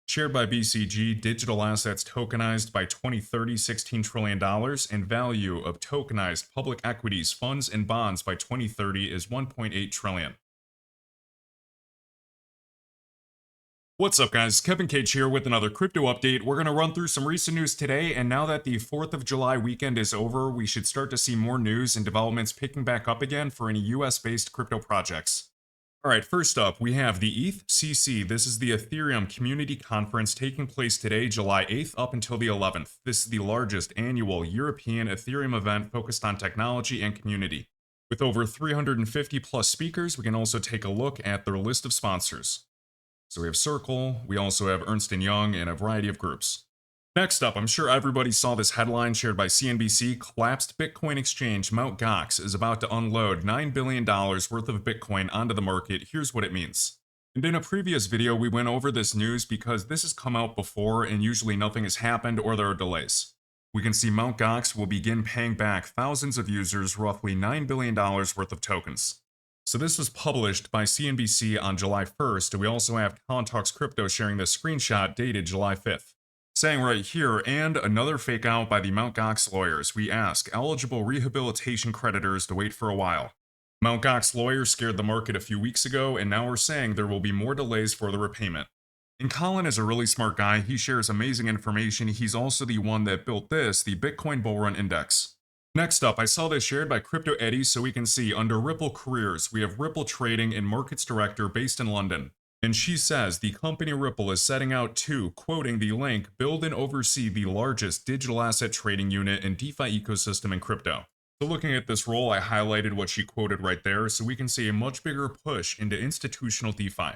Shared by BCG, digital assets tokenized by 2030, $16 trillion, and value of tokenized public equities, funds, and bonds by 2030 is $1.8 trillion. What's up, guys? Kevin Cage here with another crypto update. We're going to run through some recent news today, and now that the 4th of July weekend is over, we should start to see more news and developments picking back up again for any US-based crypto projects. Alright, first up, we have the ETHCC. This is the Ethereum Community Conference taking place today, July 8th up until the 11th. This is the largest annual European Ethereum event focused on technology and community. With over 350 plus speakers, we can also take a look at their list of sponsors. So we have Circle, we also have Ernst & Young, and a variety of groups. Next up, I'm sure everybody saw this headline shared by CNBC. Collapsed Bitcoin exchange Mt. Gox is about to unload $9 billion worth of Bitcoin onto the market. Here's what it means. And in a previous video, we went over this news because this has come out before and usually nothing has happened or there are delays. We can see Mt. Gox will begin paying back thousands of users roughly $9 billion worth of tokens. So this was published by CNBC on July 1st, and we also have Colin Talks Crypto sharing this screenshot dated July 5th. Saying right here, and another fake out by the Mt. Gox lawyers. We ask eligible rehabilitation creditors to wait for a while. Mt. Gox lawyers scared the market a few weeks ago, and now we're saying there will be more delays for the repayment. And Colin is a really smart guy. He shares amazing information. He's also the one that built this, the Bitcoin Bull Run Index. Next up, I saw this shared by Crypto Eddie, so we can see under Ripple Careers, we have Ripple Trading and Markets Director based in London. And she says the company Ripple is setting out to, quoting the link, build and oversee the largest digital asset trading unit and DeFi ecosystem in crypto. So looking at this role, I highlighted what she quoted right there, so we can see a much bigger push into institutional DeFi.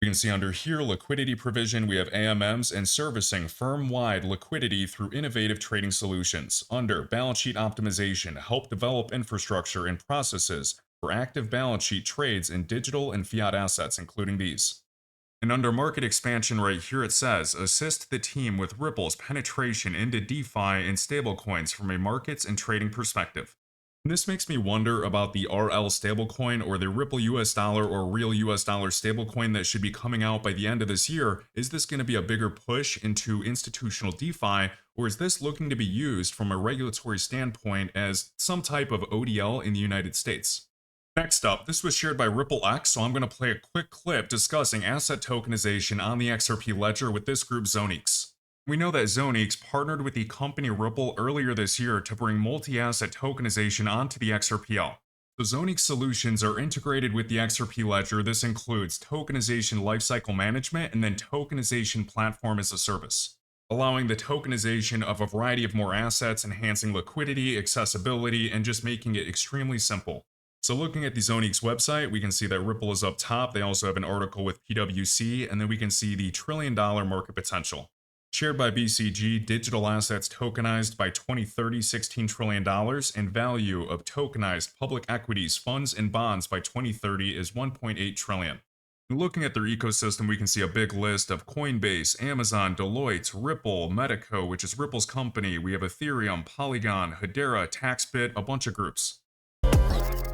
We can see under here, liquidity provision, we have AMMs and servicing firm-wide liquidity through innovative trading solutions. Under balance sheet optimization, help develop infrastructure and processes for active balance sheet trades in digital and fiat assets, including these. And under market expansion right here, it says, assist the team with Ripple's penetration into DeFi and stablecoins from a markets and trading perspective. And this makes me wonder about the RL stablecoin or the Ripple US dollar or real US dollar stablecoin that should be coming out by the end of this year. Is this going to be a bigger push into institutional DeFi, or is this looking to be used from a regulatory standpoint as some type of ODL in the United States? Next up, this was shared by Ripple X, so I'm going to play a quick clip discussing asset tokenization on the XRP ledger with this group Zonix. We know that Zonix partnered with the company Ripple earlier this year to bring multi-asset tokenization onto the XRPL. The Zonix solutions are integrated with the XRP ledger. This includes tokenization lifecycle management and then tokenization platform as a service, allowing the tokenization of a variety of more assets, enhancing liquidity, accessibility, and just making it extremely simple. So looking at the Zonix website, we can see that Ripple is up top. They also have an article with PwC, and then we can see the $1 trillion market potential. Shared by BCG, digital assets tokenized by 2030, $16 trillion, and value of tokenized public equities, funds, and bonds by 2030 is $1.8 trillion. And looking at their ecosystem, we can see a big list of Coinbase, Amazon, Deloitte, Ripple, Medico, which is Ripple's company. We have Ethereum, Polygon, Hedera, TaxBit, a bunch of groups.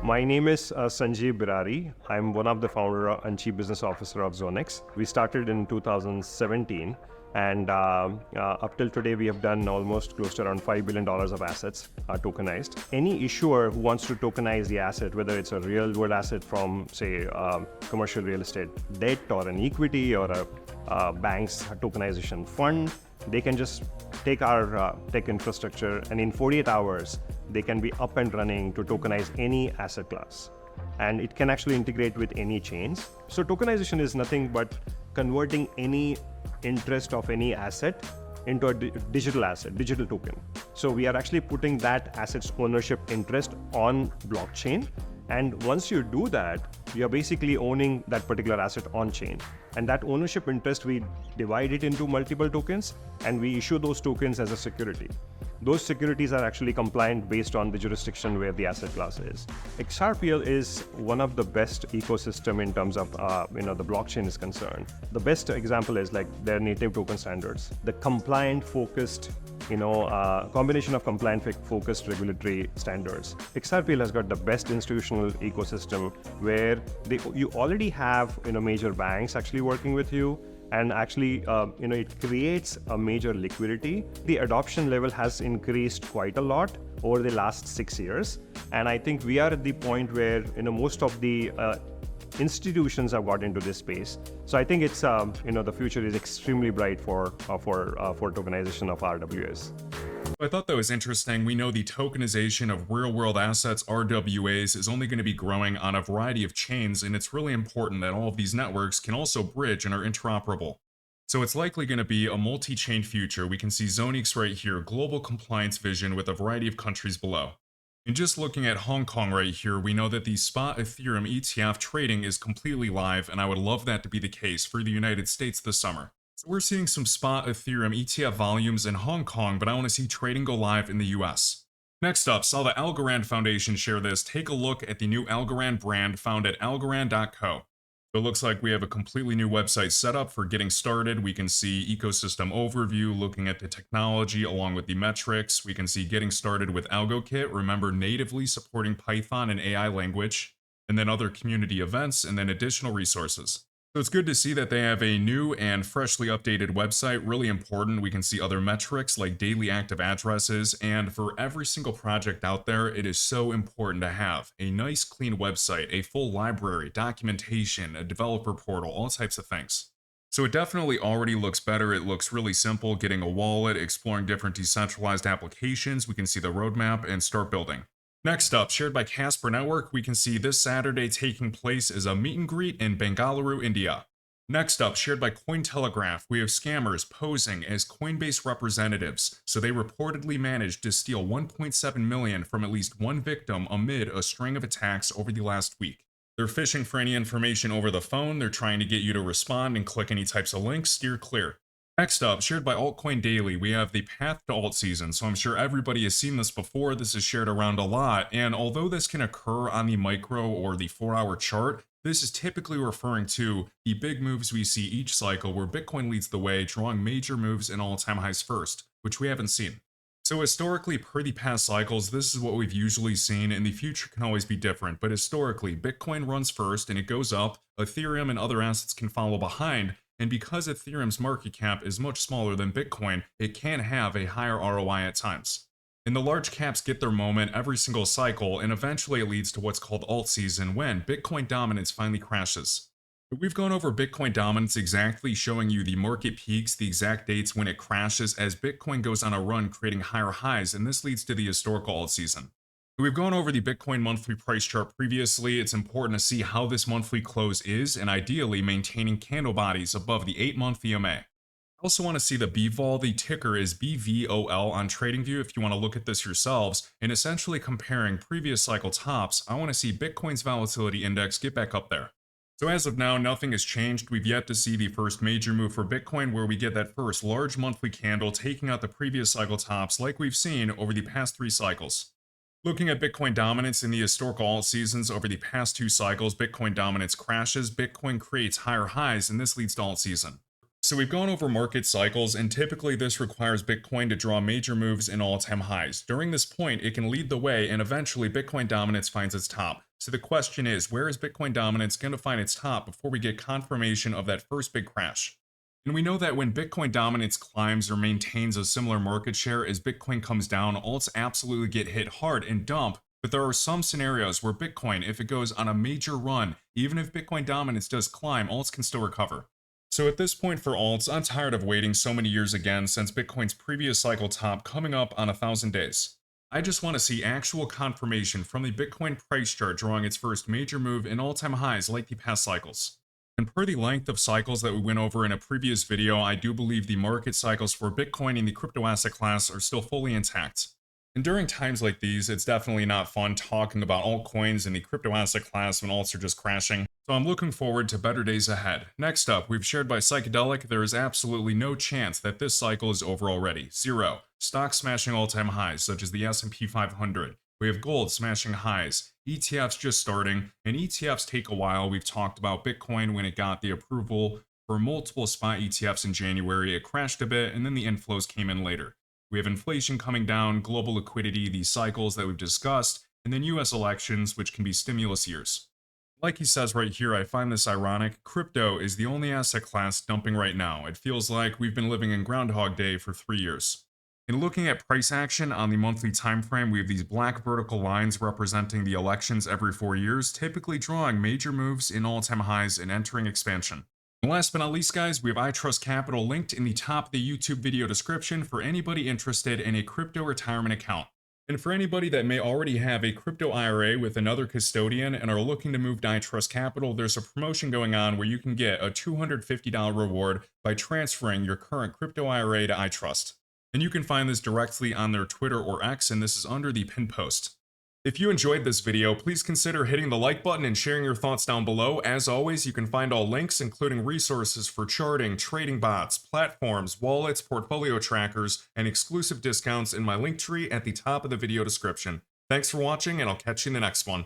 My name is Sanjeev Birari. I'm one of the founder and chief business officer of Zonix. We started in 2017. And up till today, we have done almost close to around $5 billion of assets tokenized. Any issuer who wants to tokenize the asset, whether it's a real world asset from, say, commercial real estate debt or an equity or a bank's tokenization fund, they can just take our tech infrastructure, and in 48 hours, they can be up and running to tokenize any asset class. And it can actually integrate with any chains. So tokenization is nothing but converting any interest of any asset into a digital asset, digital token. So we are actually putting that asset's ownership interest on blockchain. And once you do that, you are basically owning that particular asset on chain. And that ownership interest, we divide it into multiple tokens, and we issue those tokens as a security. Those securities are actually compliant based on the jurisdiction where the asset class is. XRPL is one of the best ecosystem in terms of the blockchain is concerned. The best example is like their native token standards, the compliant focused, combination of compliant focused regulatory standards. XRPL has got the best institutional ecosystem where you already have major banks actually working with you. and actually, it creates a major liquidity. The adoption level has increased quite a lot over the last 6 years, and I think we are at the point where most of the institutions have got into this space. So I think it's the future is extremely bright for tokenization of RWAs. I thought that was interesting. We know the tokenization of real-world assets, RWAs, is only going to be growing on a variety of chains, and it's really important that all of these networks can also bridge and are interoperable. So it's likely going to be a multi-chain future. We can see Zonix right here, global compliance vision with a variety of countries below. And just looking at Hong Kong right here, we know that the spot Ethereum ETF trading is completely live, and I would love that to be the case for the United States this summer. So we're seeing some spot Ethereum ETF volumes in Hong Kong, but I want to see trading go live in the US. Next up, saw the Algorand Foundation share this. Take a look at the new Algorand brand found at algorand.co. So it looks like we have a completely new website set up for getting started. We can see ecosystem overview, looking at the technology along with the metrics. We can see getting started with AlgoKit, remember natively supporting Python and AI language, and then other community events, and then additional resources. So it's good to see that they have a new and freshly updated website, really important. We can see other metrics like daily active addresses, and for every single project out there, it is so important to have a nice clean website, a full library, documentation, a developer portal, all types of things. So it definitely already looks better. It looks really simple, getting a wallet, exploring different decentralized applications. We can see the roadmap and start building. Next up, shared by Casper Network, we can see this Saturday taking place is a meet and greet in Bengaluru, India. Next up, shared by Cointelegraph, we have scammers posing as Coinbase representatives, so they reportedly managed to steal 1.7 million from at least one victim amid a string of attacks over the last week. They're phishing for any information over the phone, they're trying to get you to respond and click any types of links, steer clear. Next up, shared by Altcoin Daily, we have the path to alt season. So I'm sure everybody has seen this before. This is shared around a lot. And although this can occur on the micro or the 4-hour chart, this is typically referring to the big moves we see each cycle where Bitcoin leads the way, drawing major moves and all-time highs first, which we haven't seen. So historically, per the past cycles, this is what we've usually seen, and the future can always be different. But historically, Bitcoin runs first and it goes up, Ethereum and other assets can follow behind, and because Ethereum's market cap is much smaller than Bitcoin, it can have a higher ROI at times. And the large caps get their moment every single cycle, and eventually it leads to what's called alt season, when Bitcoin dominance finally crashes. We've gone over Bitcoin dominance exactly, showing you the market peaks, the exact dates when it crashes as Bitcoin goes on a run creating higher highs, and this leads to the historical alt season. We've gone over the Bitcoin monthly price chart previously. It's important to see how this monthly close is, and ideally maintaining candle bodies above the 8-month EMA. I also want to see the BVOL. The ticker is BVOL on TradingView if you want to look at this yourselves, and essentially comparing previous cycle tops, I want to see Bitcoin's volatility index get back up there. So as of now, nothing has changed. We've yet to see the first major move for Bitcoin where we get that first large monthly candle taking out the previous cycle tops like we've seen over the past 3 cycles. Looking at Bitcoin dominance in the historical alt seasons over the past 2 cycles, Bitcoin dominance crashes, Bitcoin creates higher highs, and this leads to alt season. So we've gone over market cycles, and typically this requires Bitcoin to draw major moves in all-time highs. During this point, it can lead the way, and eventually Bitcoin dominance finds its top. So the question is, where is Bitcoin dominance going to find its top before we get confirmation of that first big crash? And we know that when Bitcoin dominance climbs or maintains a similar market share as Bitcoin comes down, alts absolutely get hit hard and dump. But there are some scenarios where Bitcoin, if it goes on a major run, even if Bitcoin dominance does climb, alts can still recover. So at this point for alts, I'm tired of waiting so many years again since Bitcoin's previous cycle top coming up on 1,000 days. I just want to see actual confirmation from the Bitcoin price chart drawing its first major move in all-time highs like the past cycles. And per the length of cycles that we went over in a previous video, I do believe the market cycles for Bitcoin and the crypto asset class are still fully intact. And during times like these, it's definitely not fun talking about altcoins and the crypto asset class when alts are just crashing. So I'm looking forward to better days ahead. Next up, we've shared by Psychedelic, there is absolutely no chance that this cycle is over already. 0. Stocks smashing all-time highs, such as the S&P 500. We have gold smashing highs, ETFs just starting, and ETFs take a while. We've talked about Bitcoin when it got the approval for multiple spot ETFs in January. It crashed a bit, and then the inflows came in later. We have inflation coming down, global liquidity, these cycles that we've discussed, and then US elections, which can be stimulus years. Like he says right here, I find this ironic. Crypto is the only asset class dumping right now. It feels like we've been living in Groundhog Day for 3 years. In looking at price action on the monthly time frame, we have these black vertical lines representing the elections every 4 years, typically drawing major moves in all-time highs and entering expansion. And last but not least, guys, we have iTrustCapital linked in the top of the YouTube video description for anybody interested in a crypto retirement account. And for anybody that may already have a crypto IRA with another custodian and are looking to move to iTrustCapital, there's a promotion going on where you can get a $250 reward by transferring your current crypto IRA to iTrust. And you can find this directly on their Twitter or X, and this is under the pinned post. If you enjoyed this video, please consider hitting the like button and sharing your thoughts down below. As always, you can find all links, including resources for charting, trading bots, platforms, wallets, portfolio trackers, and exclusive discounts in my link tree at the top of the video description. Thanks for watching, and I'll catch you in the next one.